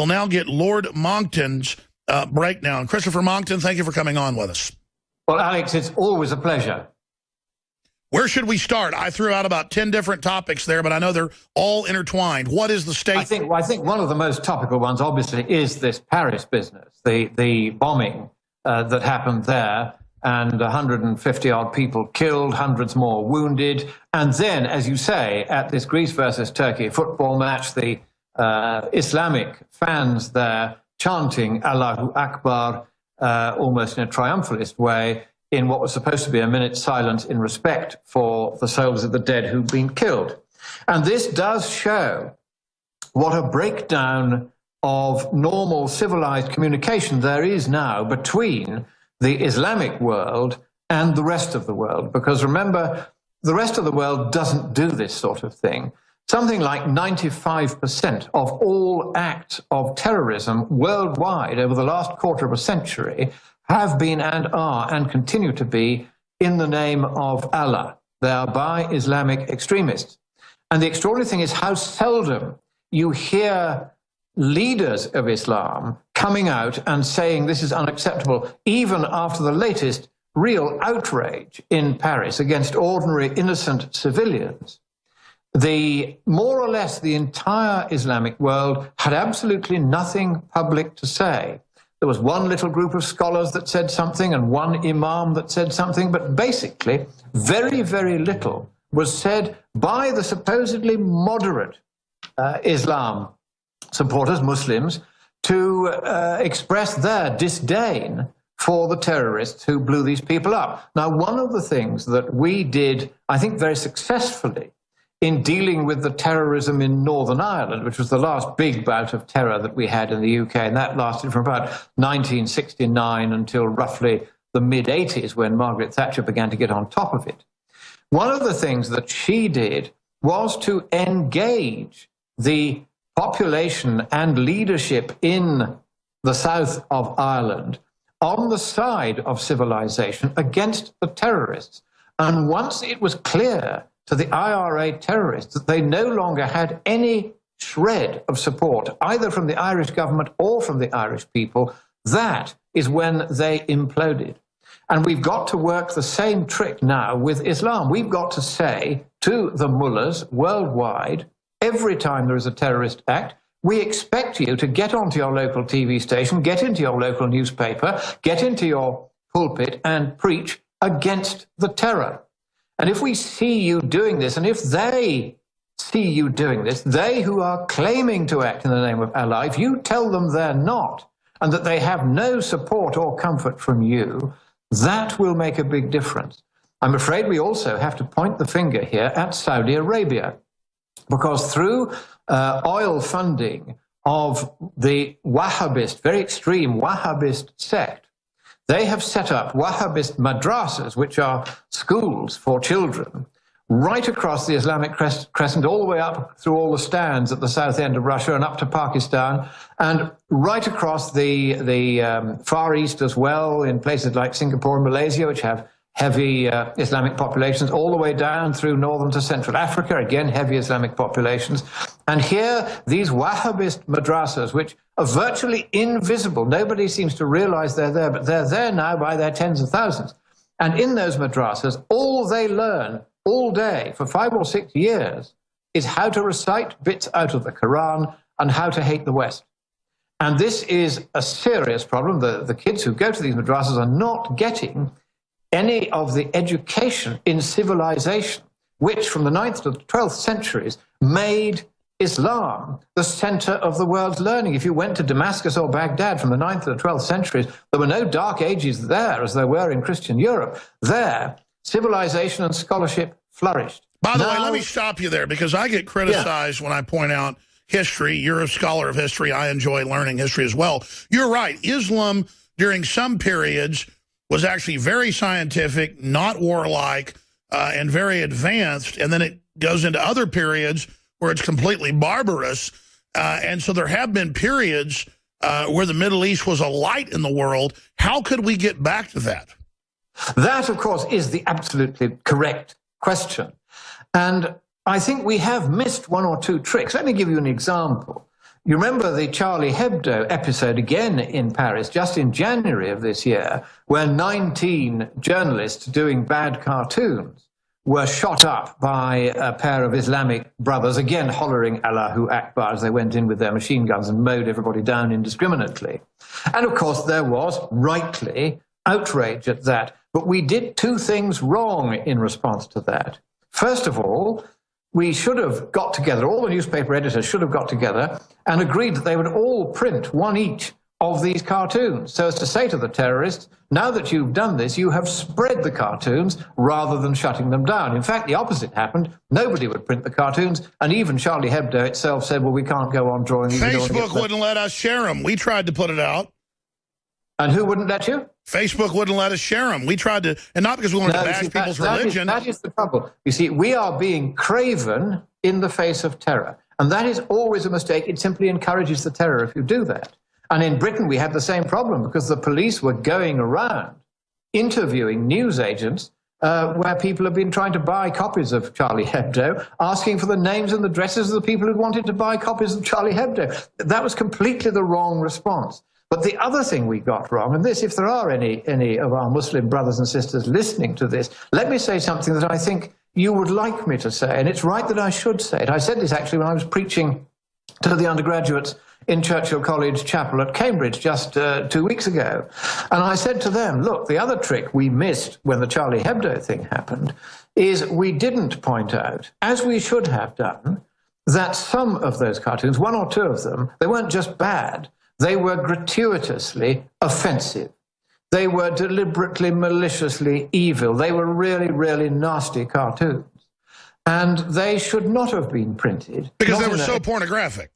We'll now get Lord Monkton's breakdown. Christopher Monkton, thank you for coming on with us. Well, Alex, it's always a pleasure. Where should we start? I threw out about 10 different topics there, but I know they're all intertwined. What is the state? I think one of the most topical ones, obviously, is this Paris business, the bombing that happened there, and 150-odd people killed, hundreds more wounded. And then, as you say, at this Greece versus Turkey football match, the Islamic fans there chanting Allahu Akbar almost in a triumphalist way in what was supposed to be a minute's silence in respect for the souls of the dead who've been killed. And this does show what a breakdown of normal civilized communication there is now between the Islamic world and the rest of the world. Because remember, the rest of the world doesn't do this sort of thing. Something like 95% of all acts of terrorism worldwide over the last quarter of a century have been and are and continue to be in the name of Allah. They are by Islamic extremists. And the extraordinary thing is how seldom you hear leaders of Islam coming out and saying this is unacceptable, even after the latest real outrage in Paris against ordinary innocent civilians. More or less the entire Islamic world had absolutely nothing public to say. There was one little group of scholars that said something and one imam that said something, but basically very, very little was said by the supposedly moderate Islam supporters, Muslims, to express their disdain for the terrorists who blew these people up. Now, one of the things that we did, I think very successfully, in dealing with the terrorism in Northern Ireland, which was the last big bout of terror that we had in the UK, and that lasted from about 1969 until roughly the mid-80s when Margaret Thatcher began to get on top of it. One of the things that she did was to engage the population and leadership in the south of Ireland on the side of civilization against the terrorists. And once it was clear to the IRA terrorists that they no longer had any shred of support, either from the Irish government or from the Irish people, that is when they imploded. And we've got to work the same trick now with Islam. We've got to say to the mullahs worldwide, every time there is a terrorist act, we expect you to get onto your local TV station, get into your local newspaper, get into your pulpit and preach against the terror. And if we see you doing this, and if they see you doing this, they who are claiming to act in the name of Allah, if you tell them they're not, and that they have no support or comfort from you, that will make a big difference. I'm afraid we also have to point the finger here at Saudi Arabia, because through oil funding of the Wahhabist, very extreme Wahhabist sect, they have set up Wahhabist madrasas, which are schools for children, right across the Islamic crescent, all the way up through all the stands at the south end of Russia and up to Pakistan, and right across the Far East as well, in places like Singapore and Malaysia, which have heavy Islamic populations, all the way down through northern to Central Africa, again, heavy Islamic populations. And here, these Wahhabist madrasas, which are virtually invisible, nobody seems to realize they're there, but they're there now by their tens of thousands. And in those madrasas, all they learn all day for 5 or 6 years is how to recite bits out of the Quran and how to hate the West. And this is a serious problem. The kids who go to these madrasas are not getting any of the education in civilization, which from the 9th to the 12th centuries made Islam the center of the world's learning. If you went to Damascus or Baghdad from the 9th to the 12th centuries, there were no dark ages there as there were in Christian Europe. There, civilization and scholarship flourished. By the way, let me stop you there, because I get criticized when I point out history. You're a scholar of history. I enjoy learning history as well. You're right. Islam, during some periods, was actually very scientific, not warlike, and very advanced. And then it goes into other periods where it's completely barbarous. And so there have been periods where the Middle East was a light in the world. How could we get back to that? That, of course, is the absolutely correct question. And I think we have missed one or two tricks. Let me give you an example. You remember the Charlie Hebdo episode again in Paris, just in January of this year, where 19 journalists doing bad cartoons were shot up by a pair of Islamic brothers, again hollering Allahu Akbar as they went in with their machine guns and mowed everybody down indiscriminately. And of course there was, rightly, outrage at that. But we did two things wrong in response to that. First of all, we should have got together, all the newspaper editors should have got together and agreed that they would all print one each of these cartoons, so as to say to the terrorists, now that you've done this, you have spread the cartoons rather than shutting them down. In fact, the opposite happened. Nobody would print the cartoons, and even Charlie Hebdo itself said, well, we can't go on drawing these. Facebook wouldn't let us share them. We tried to put it out. And who wouldn't let you? Facebook wouldn't let us share them. We tried to, and not because we wanted to bash people's religion. That is the trouble. You see, we are being craven in the face of terror, and that is always a mistake. It simply encourages the terror if you do that. And in Britain, we had the same problem because the police were going around interviewing news agents where people have been trying to buy copies of Charlie Hebdo, asking for the names and addresses of the people who wanted to buy copies of Charlie Hebdo. That was completely the wrong response. But the other thing we got wrong, and this, if there are any of our Muslim brothers and sisters listening to this, let me say something that I think you would like me to say, and it's right that I should say it. I said this actually when I was preaching to the undergraduates in Churchill College Chapel at Cambridge just 2 weeks ago. And I said to them, look, the other trick we missed when the Charlie Hebdo thing happened is we didn't point out, as we should have done, that some of those cartoons, one or two of them, they weren't just bad, they were gratuitously offensive. They were deliberately, maliciously evil. They were really, really nasty cartoons. And they should not have been printed. Because they were so pornographic.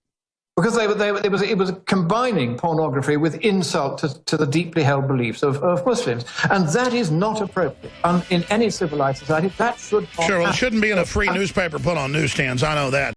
Because it was combining pornography with insult to the deeply held beliefs of Muslims. And that is not appropriate in any civilized society. That should not Sure, well, it happen. shouldn't be in a free newspaper put on newsstands. I know that.